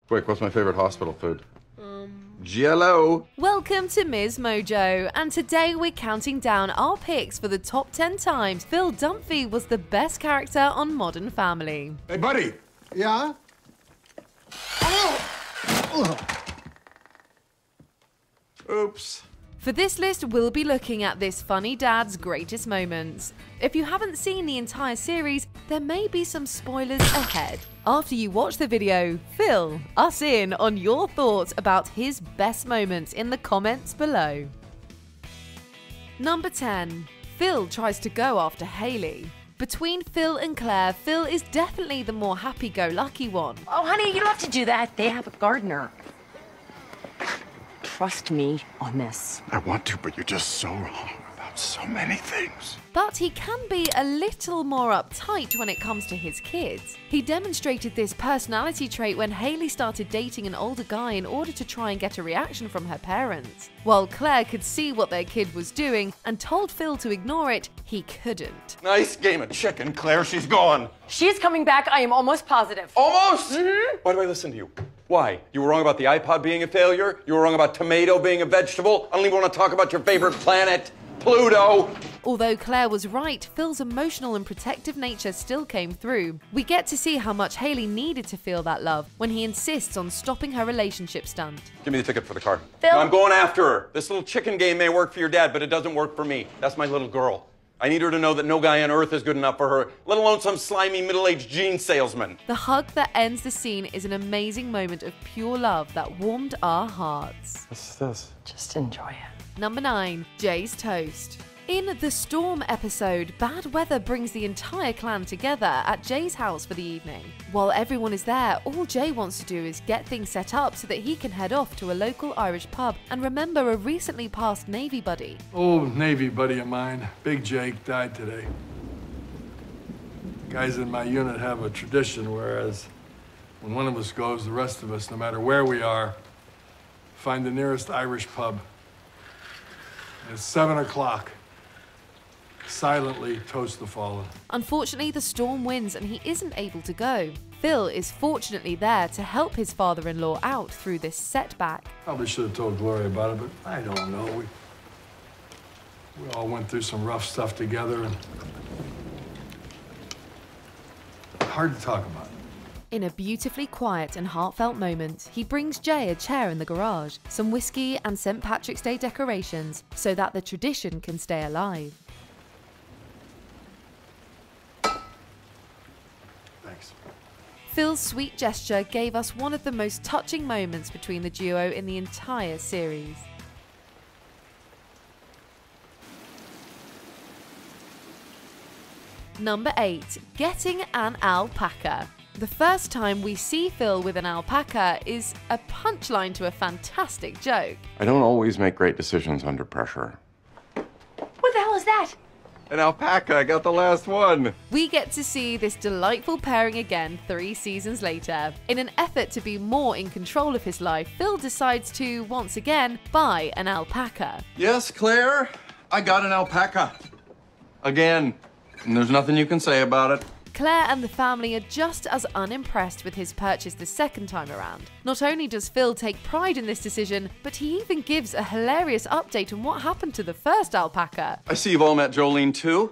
Quick, what's my favorite hospital food? Jell-O! Welcome to MsMojo, and today we're counting down our picks for the top 10 times Phil Dunphy was the best character on Modern Family. Hey, buddy! Yeah? Oops. For this list, we'll be looking at this funny dad's greatest moments. If you haven't seen the entire series, there may be some spoilers ahead. After you watch the video, fill us in on your thoughts about his best moments in the comments below. Number 10. Phil tries to go after Hayley. Between Phil and Claire, Phil is definitely the more happy-go-lucky one. Oh, honey, you don't have to do that. They have a gardener. Trust me on this. I want to, but you're just so wrong about so many things. But he can be a little more uptight when it comes to his kids. He demonstrated this personality trait when Hayley started dating an older guy in order to try and get a reaction from her parents. While Claire could see what their kid was doing and told Phil to ignore it, he couldn't. Nice game of chicken, Claire. She's gone. She is coming back. I am almost positive. Almost? Why do I listen to you? Why? You were wrong about the iPod being a failure? You were wrong about tomato being a vegetable? I don't even want to talk about your favorite planet, Pluto. Although Claire was right, Phil's emotional and protective nature still came through. We get to see how much Hayley needed to feel that love when he insists on stopping her relationship stunt. Give me the ticket for the car. Phil? No, I'm going after her. This little chicken game may work for your dad, but it doesn't work for me. That's my little girl. I need her to know that no guy on earth is good enough for her, let alone some slimy middle-aged jean salesman. The hug that ends the scene is an amazing moment of pure love that warmed our hearts. What's this? Just enjoy it. Number 9. Jay's toast. In the Storm episode, bad weather brings the entire clan together at Jay's house for the evening. While everyone is there, all Jay wants to do is get things set up so that he can head off to a local Irish pub and remember a recently passed Navy buddy. Old Navy buddy of mine, Big Jake, died today. Guys in my unit have a tradition, whereas when one of us goes, the rest of us, no matter where we are, find the nearest Irish pub. And at 7 o'clock, silently toast the fallen. Unfortunately, the Storm wins and he isn't able to go. Phil is fortunately there to help his father-in-law out through this setback. Probably should have told Gloria about it, but I don't know. We all went through some rough stuff together, and hard to talk about. In a beautifully quiet and heartfelt moment, he brings Jay a chair in the garage, some whiskey and St. Patrick's Day decorations so that the tradition can stay alive. Thanks. Phil's sweet gesture gave us one of the most touching moments between the duo in the entire series. Number 8. Getting an alpaca. The first time we see Phil with an alpaca is a punchline to a fantastic joke. I don't always make great decisions under pressure. What the hell is that? An alpaca, I got the last one. We get to see this delightful pairing again 3 seasons later. In an effort to be more in control of his life, Phil decides to, once again, buy an alpaca. Yes, Claire, I got an alpaca. Again. And there's nothing you can say about it. Claire and the family are just as unimpressed with his purchase the second time around. Not only does Phil take pride in this decision, but he even gives a hilarious update on what happened to the first alpaca. I see you've all met Jolene, too.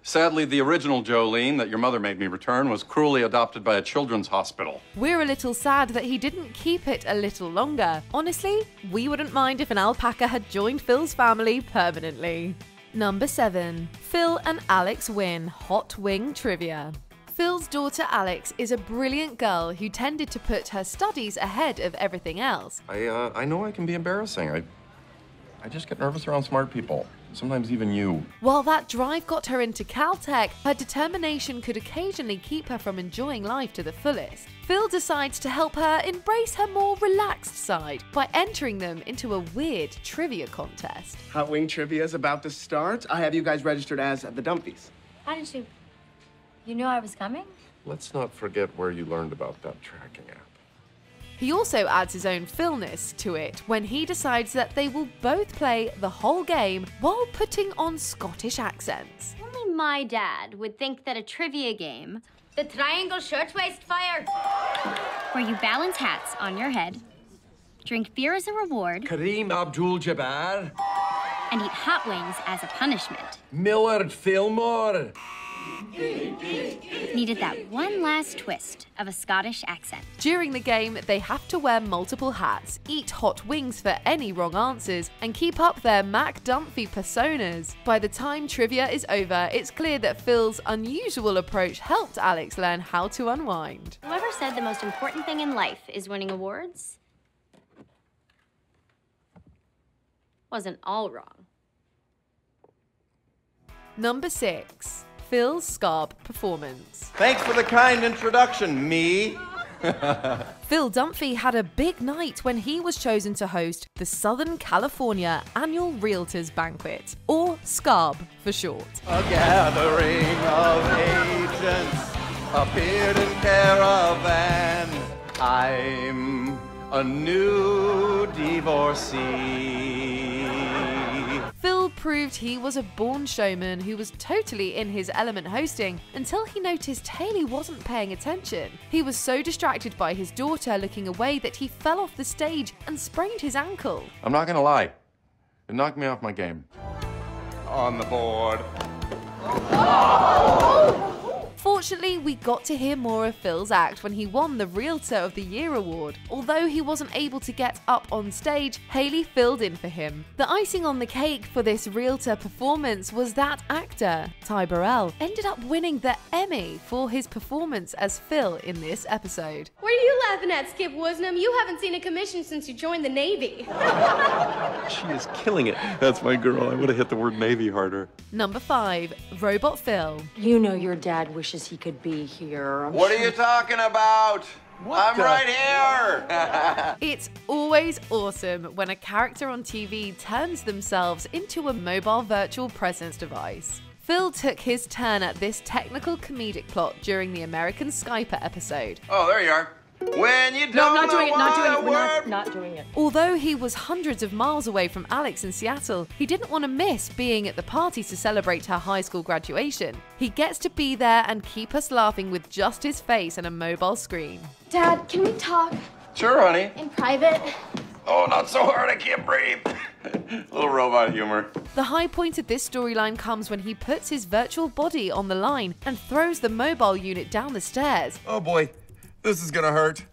Sadly, the original Jolene that your mother made me return was cruelly adopted by a children's hospital. We're a little sad that he didn't keep it a little longer. Honestly, we wouldn't mind if an alpaca had joined Phil's family permanently. Number 7. Phil and Alex win Hot Wing Trivia. Phil's daughter Alex is a brilliant girl who tended to put her studies ahead of everything else. I know I can be embarrassing. I just get nervous around smart people. Sometimes even you. While that drive got her into Caltech, her determination could occasionally keep her from enjoying life to the fullest. Phil decides to help her embrace her more relaxed side by entering them into a weird trivia contest. Hot Wing Trivia is about to start. I have you guys registered as the Dunphys. How did you... You knew I was coming? Let's not forget where you learned about that tracking app. He also adds his own Philness to it when he decides that they will both play the whole game while putting on Scottish accents. Only my dad would think that a trivia game The triangle shirtwaist fire. Where you balance hats on your head, drink beer as a reward, Kareem Abdul-Jabbar, and eat hot wings as a punishment. Millard Fillmore. Needed that one last twist of a Scottish accent. During the game, they have to wear multiple hats, eat hot wings for any wrong answers, and keep up their Mac Dunphy personas. By the time trivia is over, it's clear that Phil's unusual approach helped Alex learn how to unwind. Whoever said the most important thing in life is winning awards wasn't all wrong. Number 6. Phil's Scarb performance. Thanks for the kind introduction, me. Phil Dunphy had a big night when he was chosen to host the Southern California Annual Realtors Banquet, or SCARB for short. A gathering of agents appeared in caravan. I'm a new divorcee. Phil proved he was a born showman who was totally in his element hosting until he noticed Haley wasn't paying attention. He was so distracted by his daughter looking away that he fell off the stage and sprained his ankle. I'm not gonna lie. It knocked me off my game. On the board. Fortunately, we got to hear more of Phil's act when he won the Realtor of the Year award. Although he wasn't able to get up on stage, Haley filled in for him. The icing on the cake for this Realtor performance was that actor, Ty Burrell, ended up winning the Emmy for his performance as Phil in this episode. What are you laughing at, Skip Woosnam? You haven't seen a commission since you joined the Navy. She is killing it. That's my girl. I would have hit the word Navy harder. Number 5. Robot Phil. You know your dad wishes he could be here. What are you talking about? I'm right here. It's always awesome when a character on TV turns themselves into a mobile virtual presence device. Phil took his turn at this technical comedic plot during the American Skyper episode. Oh, there you are. When you don't No, not know doing it, not doing it. what We're word- not doing it. Although he was hundreds of miles away from Alex in Seattle, he didn't want to miss being at the party to celebrate her high school graduation. He gets to be there and keep us laughing with just his face and a mobile screen. Dad, can we talk Sure, honey. in private? Oh, not so hard, I can't breathe. Little robot humor. The high point of this storyline comes when he puts his virtual body on the line and throws the mobile unit down the stairs. Oh boy, this is gonna hurt.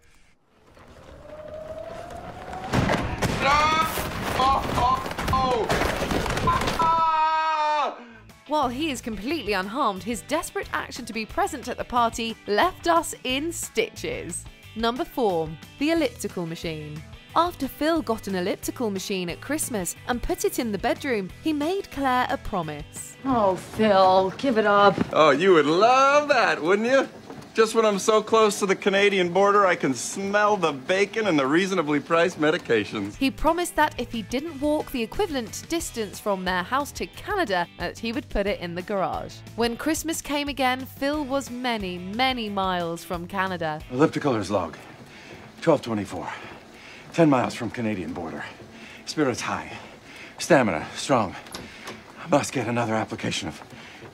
While he is completely unharmed, his desperate action to be present at the party left us in stitches. Number 4. The elliptical machine. After Phil got an elliptical machine at Christmas and put it in the bedroom, he made Claire a promise. Oh, Phil, give it up. Oh, you would love that, wouldn't you? Just when I'm so close to the Canadian border, I can smell the bacon and the reasonably priced medications. He promised that if he didn't walk the equivalent distance from their house to Canada, that he would put it in the garage. When Christmas came again, Phil was many, many miles from Canada. Ellipticolor's log. 1224. 10 miles from Canadian border. Spirits high. Stamina strong. Must get another application of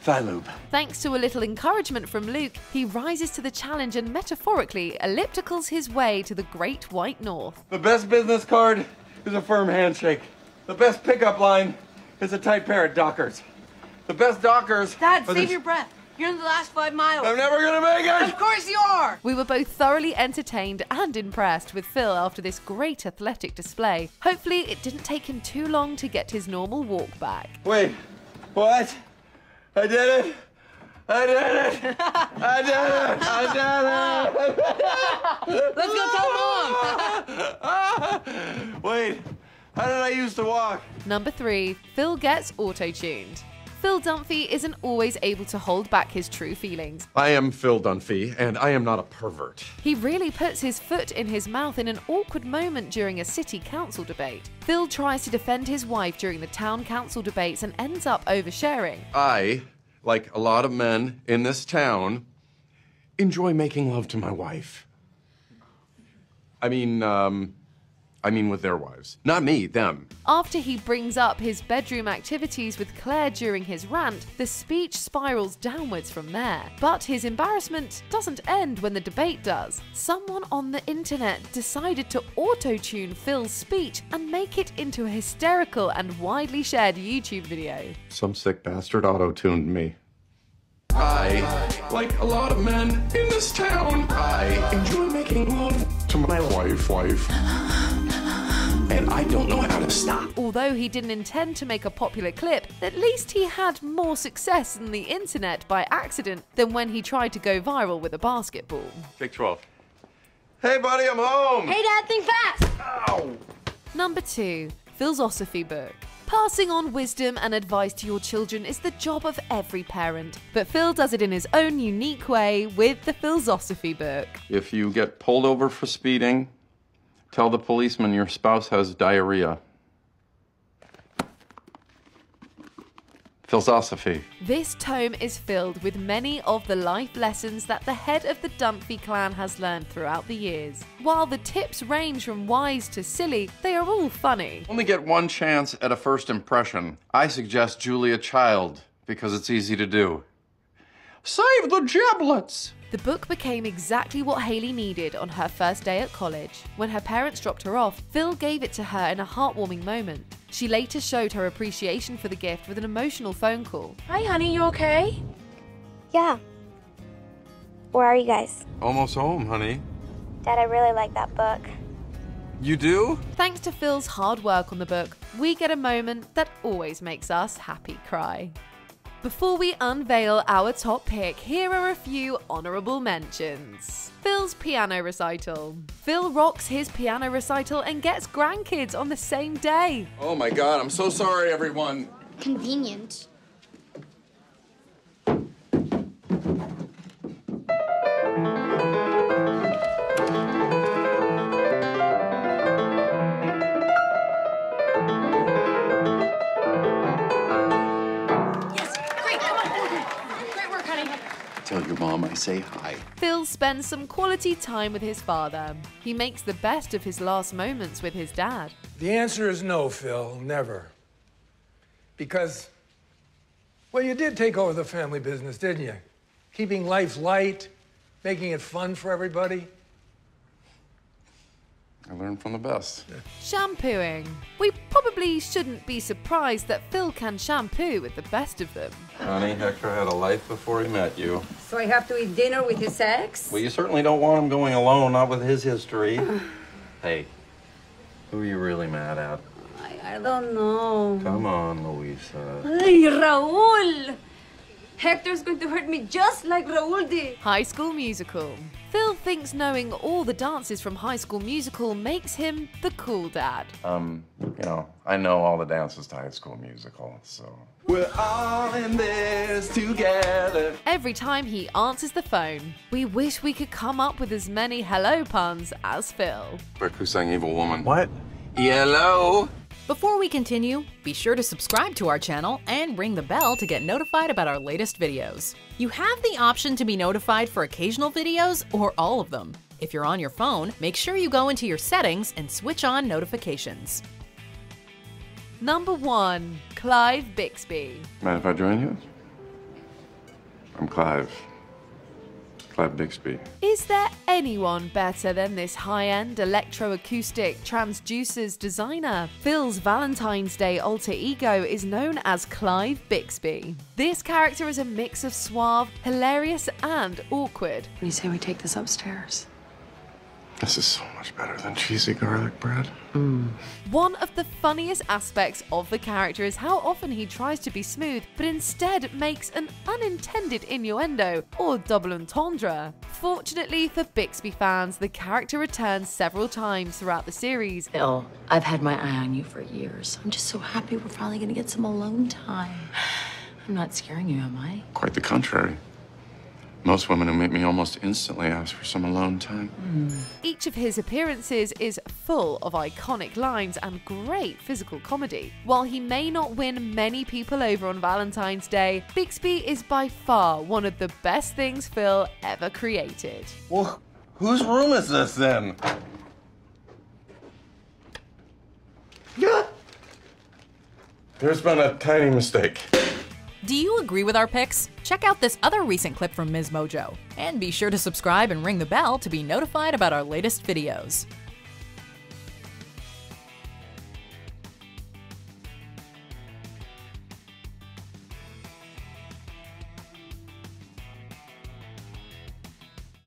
thigh lube. Thanks to a little encouragement from Luke, he rises to the challenge and metaphorically ellipticals his way to the Great White North. The best business card is a firm handshake. The best pickup line is a tight pair of Dockers. The best Dockers... Dad, are save the- your breath. You're in the last 5 miles. I'm never gonna make it! Of course you are. We were both thoroughly entertained and impressed with Phil after this great athletic display. Hopefully, it didn't take him too long to get his normal walk back. Wait, what? I did it! I did it! I did it! I did it! Let's go tell Mom. Wait, how did I used to walk? Number 3, Phil gets auto-tuned. Phil Dunphy isn't always able to hold back his true feelings. I am Phil Dunphy, and I am not a pervert. He really puts his foot in his mouth in an awkward moment during a city council debate. Phil tries to defend his wife during the town council debates and ends up oversharing. I, like a lot of men in this town, enjoy making love to my wife. I I mean with their wives. Not me, them. After he brings up his bedroom activities with Claire during his rant, the speech spirals downwards from there. But his embarrassment doesn't end when the debate does. Someone on the internet decided to auto-tune Phil's speech and make it into a hysterical and widely shared YouTube video. Some sick bastard auto-tuned me. I, like a lot of men in this town, I enjoy making love to my wife. And I don't know how to stop. Although he didn't intend to make a popular clip, at least he had more success on the internet by accident than when he tried to go viral with a basketball. Big 12. Hey buddy, I'm home! Hey Dad, think fast! Ow! Number 2. Philosophy book. Passing on wisdom and advice to your children is the job of every parent, but Phil does it in his own unique way with the Philosophy book. If you get pulled over for speeding, tell the policeman your spouse has diarrhea. Philosophy. This tome is filled with many of the life lessons that the head of the Dunphy clan has learned throughout the years. While the tips range from wise to silly, they are all funny. Only get one chance at a first impression. I suggest Julia Child, because it's easy to do. Save the giblets! The book became exactly what Hayley needed on her first day at college. When her parents dropped her off, Phil gave it to her in a heartwarming moment. She later showed her appreciation for the gift with an emotional phone call. Hi honey, you okay? Yeah. Where are you guys? Almost home, honey. Dad, I really like that book. You do? Thanks to Phil's hard work on the book, we get a moment that always makes us happy cry. Before we unveil our top pick, here are a few honourable mentions. Phil's piano recital. Phil rocks his piano recital and gets grandkids on the same day. Oh my God, I'm so sorry, everyone. Convenient. Tell your mom I say hi. Phil spends some quality time with his father. He makes the best of his last moments with his dad. The answer is no, Phil, never. Because, well, you did take over the family business, didn't you? Keeping life light, making it fun for everybody. I learned from the best. Shampooing. We probably shouldn't be surprised that Phil can shampoo with the best of them. Honey, Hector had a life before he met you. So I have to eat dinner with his ex? Well, you certainly don't want him going alone, not with his history. Hey, who are you really mad at? I don't know. Come on, Louisa. Ay, Raúl! Hector's going to hurt me just like Raúl did. High School Musical. Phil thinks knowing all the dances from High School Musical makes him the cool dad. You know, I know all the dances to High School Musical, so. We're all in this together. Every time he answers the phone, we wish we could come up with as many hello puns as Phil. Quick, who sang Evil Woman? What? Hello? Before we continue, be sure to subscribe to our channel and ring the bell to get notified about our latest videos. You have the option to be notified for occasional videos or all of them. If you're on your phone, make sure you go into your settings and switch on notifications. Number 1. Clive Bixby. Mind if I join you? I'm Clive. Clive Bixby. Is there anyone better than this high-end electroacoustic transducers designer? Phil's Valentine's Day alter ego is known as Clive Bixby. This character is a mix of suave, hilarious, and awkward. What do you say we take this upstairs? This is so much better than cheesy garlic bread. One of the funniest aspects of the character is how often he tries to be smooth, but instead makes an unintended innuendo or double entendre. Fortunately for Bixby fans, the character returns several times throughout the series. Phil, I've had my eye on you for years. I'm just so happy we're finally gonna get some alone time. I'm not scaring you, am I? Quite the contrary. Most women who meet me almost instantly ask for some alone time. Each of his appearances is full of iconic lines and great physical comedy. While he may not win many people over on Valentine's Day, Bixby is by far one of the best things Phil ever created. Well, whose room is this then? There's been a tiny mistake. Do you agree with our picks? Check out this other recent clip from MsMojo. And be sure to subscribe and ring the bell to be notified about our latest videos.